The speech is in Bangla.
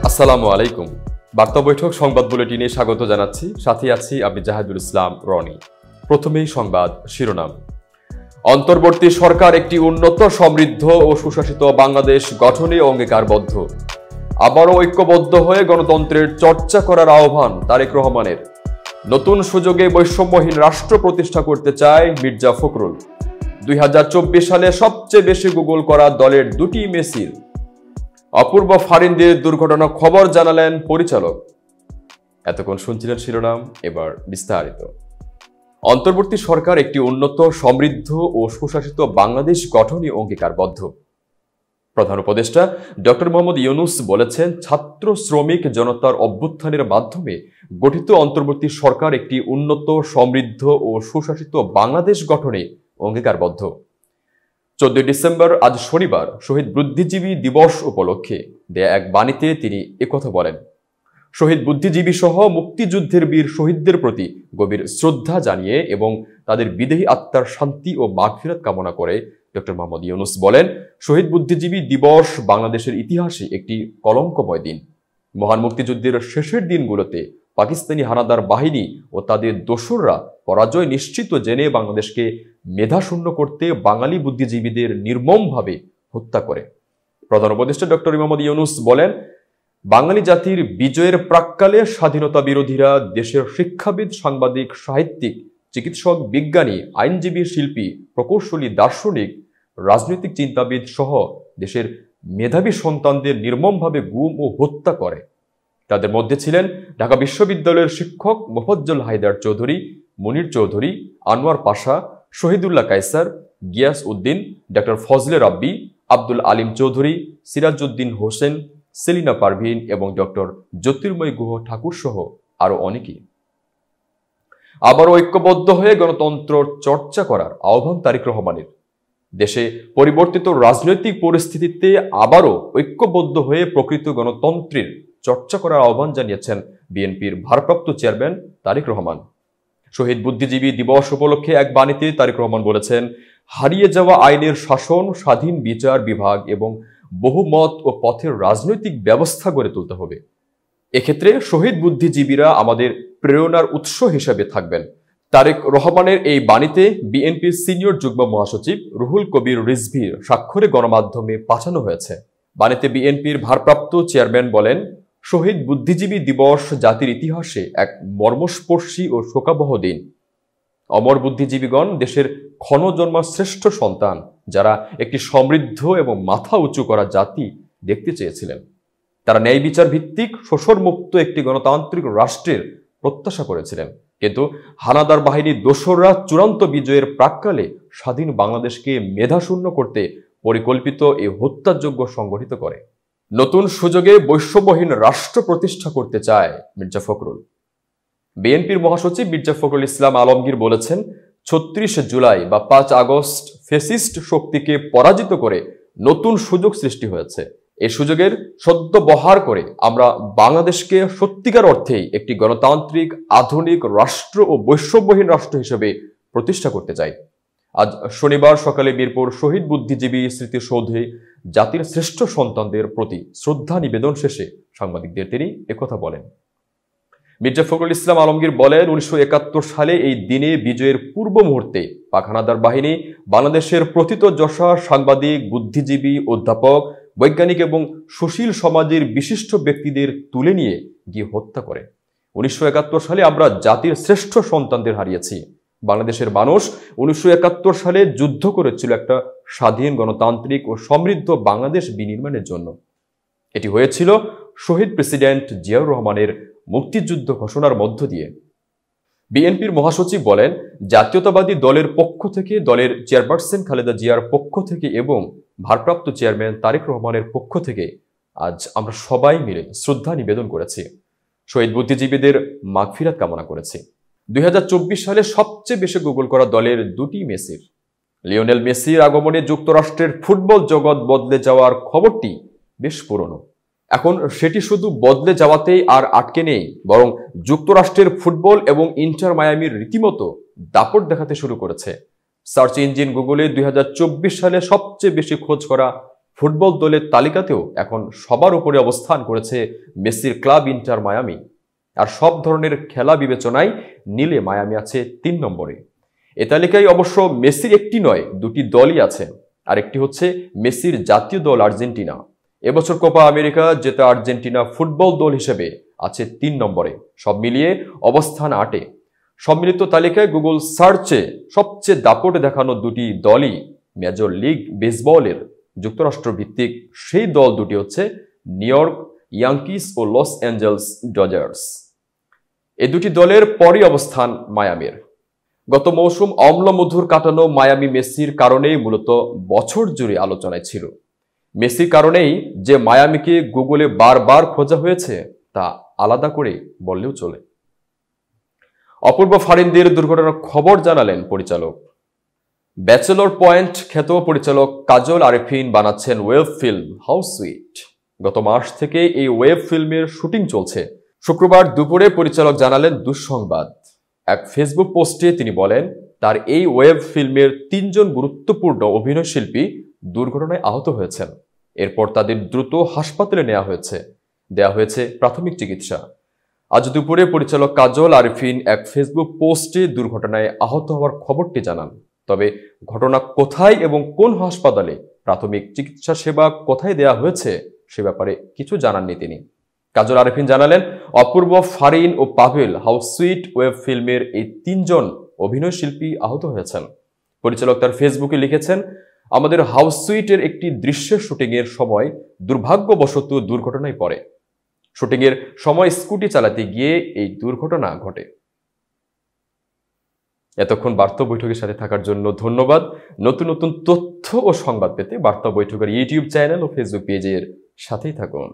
আসসালামু আলাইকুম। বার্তা বৈঠক সংবাদ বুলেটিনে স্বাগত জানাচ্ছি। সাথে আছি আমি জাহিদুল ইসলাম রনি। প্রথমেই সংবাদ শিরোনাম। অন্তর্বর্তী সরকার একটি উন্নত, সমৃদ্ধ ও সুশাসিত বাংলাদেশ গঠনে অঙ্গীকারবদ্ধ। আবারও ঐক্যবদ্ধ হয়ে গণতন্ত্রের চর্চা করার আহ্বান তারেক রহমানের। নতুন সুযোগে বৈষম্যহীন রাষ্ট্র প্রতিষ্ঠা করতে চায় মির্জা ফখরুল। 2024 সালে সবচেয়ে বেশি গুগল করা দলের দুটি মেসির। অপূর্ব ফারিনদের দুর্ঘটনা খবর জানালেন পরিচালক। এতক্ষণ শুনছিলেন শিরোনাম, এবার বিস্তারিত। অন্তর্বর্তী সরকার একটি উন্নত, সমৃদ্ধ ও সুশাসিত বাংলাদেশ গঠনে অঙ্গীকারবদ্ধ। প্রধান উপদেষ্টা ডক্টর মোহাম্মদ ইউনূস বলেছেন, ছাত্র শ্রমিক জনতার অভ্যুত্থানের মাধ্যমে গঠিত অন্তর্বর্তী সরকার একটি উন্নত, সমৃদ্ধ ও সুশাসিত বাংলাদেশ গঠনে অঙ্গীকারবদ্ধ। 14 ডিসেম্বর, আজ শনিবার, শহীদ বুদ্ধিজীবী দিবস উপলক্ষে দেয়া এক বাণীতে তিনি একথা বলেন। শহীদ বুদ্ধিজীবী সহ মুক্তিযুদ্ধের বীর শহীদদের প্রতি গভীর শ্রদ্ধা জানিয়ে এবং তাদের বিদেহী আত্মার শান্তি ও মাগফিরাত কামনা করে ডক্টর মোহাম্মদ ইউনূস বলেন, শহীদ বুদ্ধিজীবী দিবস বাংলাদেশের ইতিহাসে একটি কলঙ্কময় দিন। মহান মুক্তিযুদ্ধের শেষের দিনগুলোতে পাকিস্তানি হানাদার বাহিনী ও তাদের দোসররা পরাজয় নিশ্চিত জেনে বাংলাদেশকে মেধাশূন্য করতে বাঙালি বুদ্ধিজীবীদের নির্মমভাবে হত্যা করে। প্রধান উপদেষ্টা ডক্টর মোহাম্মদ ইউনূস বলেন, বাঙালি জাতির বিজয়ের প্রাক্কালে স্বাধীনতা বিরোধীরা দেশের শিক্ষাবিদ, সাংবাদিক, সাহিত্যিক, চিকিৎসক, বিজ্ঞানী, আইনজীবী, শিল্পী, প্রকৌশলী, দার্শনিক, রাজনৈতিক চিন্তাবিদ সহ দেশের মেধাবী সন্তানদের নির্মমভাবে গুম ও হত্যা করে। তাদের মধ্যে ছিলেন ঢাকা বিশ্ববিদ্যালয়ের শিক্ষক মোফাজ্জল হায়দার চৌধুরী, মুনির চৌধুরী, আনোয়ার পাশা, শহীদুল্লাহ কায়সার, গিয়াস উদ্দিন, ডক্টর ফজলে রাব্বি, আব্দুল আলিম চৌধুরী, সিরাজউদ্দিন হোসেন, সেলিনা পারভিন এবং ডক্টর জ্যোতির্ময় গুহ ঠাকুর সহ আরো অনেকেই। আবারও ঐক্যবদ্ধ হয়ে গণতন্ত্র চর্চা করার আহ্বান তারেক রহমানের। দেশে পরিবর্তিত রাজনৈতিক পরিস্থিতিতে আবারও ঐক্যবদ্ধ হয়ে প্রকৃত গণতন্ত্রের চর্চা করার আহ্বান জানিয়েছেন বিএনপির ভারপ্রাপ্ত চেয়ারম্যান তারেক রহমান। শহীদ বুদ্ধিজীবী দিবস উপলক্ষে এক বাণীতে তারেক রহমান বলেছেন, হারিয়ে যাওয়া আইনের শাসন, স্বাধীন বিচার বিভাগ এবং বহুমত ও পথের রাজনৈতিক ব্যবস্থা গড়ে তুলতে হবে। এক্ষেত্রে শহীদ বুদ্ধিজীবীরা আমাদের প্রেরণার উৎস হিসেবে থাকবেন। তারেক রহমানের এই বাণীতে বিএনপির সিনিয়র যুগ্ম মহাসচিব রুহুল কবির রিজভীর স্বাক্ষরে গণমাধ্যমে পাঠানো হয়েছে। বাণীতে বিএনপির ভারপ্রাপ্ত চেয়ারম্যান বলেন, শহীদ বুদ্ধিজীবী দিবস জাতির ইতিহাসে এক মর্মস্পর্শী ও শোকাবহ দিন। অমর বুদ্ধিজীবীগণ দেশের ক্ষণজন্মা শ্রেষ্ঠ সন্তান, যারা একটি সমৃদ্ধ এবং মাথা উঁচু করা জাতি দেখতে চেয়েছিলেন। তারা ন্যায় বিচার ভিত্তিক, শোষণমুক্ত একটি গণতান্ত্রিক রাষ্ট্রের প্রত্যাশা করেছিলেন। কিন্তু হানাদার বাহিনীর দোসররা চূড়ান্ত বিজয়ের প্রাক্কালে স্বাধীন বাংলাদেশকে মেধাশূন্য করতে পরিকল্পিত এই হত্যাযজ্ঞ সংগঠিত করে। নতুন সুযোগে বৈষম্যহীন রাষ্ট্র প্রতিষ্ঠা করতে চায় মির্জা ফখরুল। বিএনপির মহাসচিব মির্জা ফখরুল ইসলাম আলমগীর বলেছেন, 36 জুলাই বা 5 আগস্ট ফ্যাসিস্ট শক্তিকে পরাজিত করে নতুন সুযোগ সৃষ্টি হয়েছে। এই সুযোগের সদ্ব্যবহার করে আমরা বাংলাদেশকে সত্যিকার অর্থেই একটি গণতান্ত্রিক, আধুনিক রাষ্ট্র ও বৈষম্যহীন রাষ্ট্র হিসেবে প্রতিষ্ঠা করতে চাই। আজ শনিবার সকালে মিরপুর শহীদ বুদ্ধিজীবী স্মৃতিসৌধে জাতির শ্রেষ্ঠ সন্তানদের প্রতি শ্রদ্ধা নিবেদন শেষে সাংবাদিকদের তিনি একথা বলেন। মির্জা ফখরুল ইসলাম আলমগীর বলেন, 1971 সালে এই দিনে বিজয়ের পূর্ব মুহূর্তে পাক হানাদার বাহিনী বাংলাদেশের প্রথিতযশা সাংবাদিক, বুদ্ধিজীবী, অধ্যাপক, বৈজ্ঞানিক এবং সুশীল সমাজের বিশিষ্ট ব্যক্তিদের তুলে নিয়ে গিয়ে হত্যা করে। 1971 সালে আমরা জাতির শ্রেষ্ঠ সন্তানদের হারিয়েছি। বাংলাদেশের মানুষ 1971 সালে যুদ্ধ করেছিল একটা স্বাধীন, গণতান্ত্রিক ও সমৃদ্ধ বাংলাদেশ বিনির্মাণের জন্য। এটি হয়েছিল শহীদ প্রেসিডেন্ট জিয়াউর রহমানের মুক্তিযুদ্ধ ঘোষণার মধ্য দিয়ে। বিএনপির মহাসচিব বলেন, জাতীয়তাবাদী দলের পক্ষ থেকে, দলের চেয়ারপারসন খালেদা জিয়ার পক্ষ থেকে এবং ভারপ্রাপ্ত চেয়ারম্যান তারেক রহমানের পক্ষ থেকে আজ আমরা সবাই মিলে শ্রদ্ধা নিবেদন করেছি, শহীদ বুদ্ধিজীবীদের মাগফিরাত কামনা করেছি। 2024 সালে সবচেয়ে বেশি গুগল করা দলের দুটি মেসির। লিওনেল মেসির আগমনে যুক্তরাষ্ট্রের ফুটবল জগৎ বদলে যাওয়ার খবরটি বেশ পুরনো। এখন সেটি শুধু বদলে যাওয়াতেই আর আটকে নেই, বরং যুক্তরাষ্ট্রের ফুটবল এবং ইন্টার মায়ামির রীতিমতো দাপট দেখাতে শুরু করেছে। সার্চ ইঞ্জিন গুগলে 2024 সালে সবচেয়ে বেশি খোঁজ করা ফুটবল দলের তালিকাতেও এখন সবার উপরে অবস্থান করেছে মেসির ক্লাব ইন্টার মায়ামি। আর সব ধরনের খেলা বিবেচনায় নিলে মায়ামি আছে 3 নম্বরে। এ তালিকায় অবশ্য মেসির একটি নয়, দুটি দলই আছে। আর একটি হচ্ছে মেসির জাতীয় দল আর্জেন্টিনা। এবছর কোপা আমেরিকা জেতা আর্জেন্টিনা ফুটবল দল হিসেবে আছে 3 নম্বরে। সব মিলিয়ে অবস্থান 8-এ। সম্মিলিত তালিকায় গুগল সার্চে সবচেয়ে দাপটে দেখানো দুটি দলই মেজর লিগ বেসবলের যুক্তরাষ্ট্র ভিত্তিক সেই দল দুটি হচ্ছে নিউ ইয়র্ক ইয়াঙ্কিস ও লস অ্যাঞ্জেলস ডজার্স। এই দুটি দলের পরই অবস্থান মায়ামির। গত মৌসুম অম্লমধুর কাটানো মায়ামি মেসির কারণেই মূলত বছর জুড়ে আলোচনায় ছিল। মেসির কারণেই যে মায়ামিকে গুগলে বারবার খোঁজা হয়েছে তা আলাদা করে বললেও চলে। অপূর্ব ফারিনদের দুর্ঘটনার খবর জানালেন পরিচালক। ব্যাচেলর পয়েন্ট খ্যাত পরিচালক কাজল আরেফিন বানাচ্ছেন ওয়েব ফিল্ম হাউস সুইট। গত মাস থেকে এই ওয়েব ফিল্মের শুটিং চলছে। শুক্রবার দুপুরে পরিচালক জানালেন দুঃসংবাদ। এক ফেসবুক পোস্টে তিনি বলেন, তার এই ওয়েব ফিল্মের 3 জন গুরুত্বপূর্ণ অভিনয় শিল্পী দুর্ঘটনায় আহত হয়েছেন। এরপর তাদের দ্রুত হাসপাতালে দেয়া হয়েছে প্রাথমিক চিকিৎসা। আজ দুপুরে পরিচালক কাজল আরেফিন এক ফেসবুক পোস্টে দুর্ঘটনায় আহত হওয়ার খবরটি জানান। তবে ঘটনা কোথায় এবং কোন হাসপাতালে প্রাথমিক চিকিৎসা সেবা কোথায় দেয়া হয়েছে সে ব্যাপারে কিছু জানাননি তিনি। কাজল আরেফিন জানালেন, অপূর্ব ফারিন ও পাভেল হাউস সুইট ওয়েব ফিল্মের এই 3 জন অভিনয় শিল্পী আহত হয়েছেন। পরিচালক তার ফেসবুকে লিখেছেন, আমাদের হাউস সুইটের একটি দৃশ্যের শুটিংয়ের সময় দুর্ভাগ্যবশত দুর্ঘটনায় পড়ে। শুটিংয়ের সময় স্কুটি চালাতে গিয়ে এই দুর্ঘটনা ঘটে। এতক্ষণ বার্তা বৈঠকের সাথে থাকার জন্য ধন্যবাদ। নতুন নতুন তথ্য ও সংবাদ পেতে বার্তা বৈঠকের ইউটিউব চ্যানেল ও ফেসবুক পেজের সাথেই থাকুন।